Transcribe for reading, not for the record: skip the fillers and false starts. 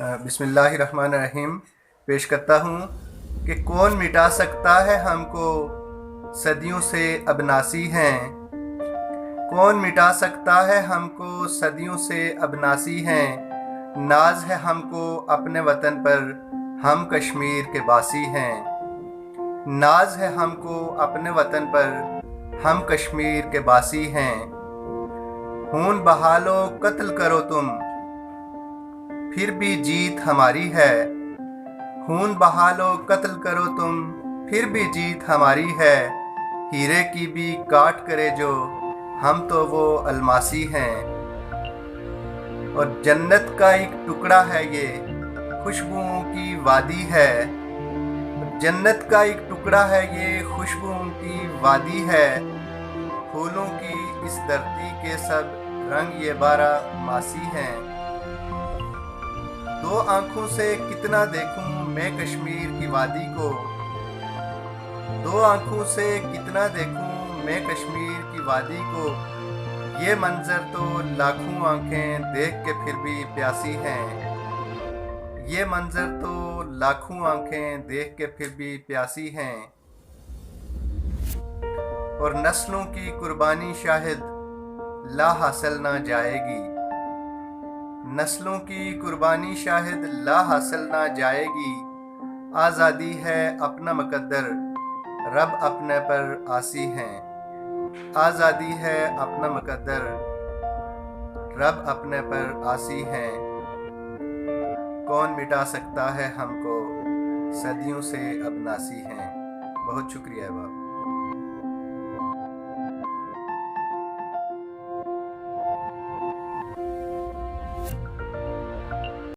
बिस्मिल्लाहिर्रहमानिर्रहीम। पेश करता हूँ कि कौन मिटा सकता है हमको, सदियों से अब नासी हैं। कौन मिटा सकता है हमको, सदियों से अब नासी हैं। नाज है हमको अपने वतन पर, हम कश्मीर के बासी हैं। नाज है हमको अपने वतन पर, हम कश्मीर के बासी हैं। खून बहा लो कत्ल करो तुम, फिर भी जीत हमारी है। खून बहा लो कत्ल करो तुम, फिर भी जीत हमारी है। हीरे की भी काट करे जो, हम तो वो अलमासी हैं। और जन्नत का एक टुकड़ा है ये, खुशबुओं की वादी है। जन्नत का एक टुकड़ा है ये, खुशबुओं की वादी है। फूलों की इस धरती के सब रंग ये बारह मासी हैं। दो आंखों से कितना देखूं मैं कश्मीर की वादी को। दो आंखों से कितना देखूं मैं कश्मीर की वादी को। ये मंजर तो लाखों आंखें देख के फिर भी प्यासी हैं। ये मंजर तो लाखों आंखें देख के फिर भी प्यासी हैं। और नस्लों की कुर्बानी शायद ला हासिल ना जाएगी। नस्लों की कुर्बानी शायद ला हासिल ना जाएगी। आज़ादी है अपना मुकद्दर, रब अपने पर आसी हैं। आज़ादी है अपना मुकद्दर, रब अपने पर आसी हैं। कौन मिटा सकता है हमको, सदियों से अब नासी हैं। बहुत शुक्रिया बाप।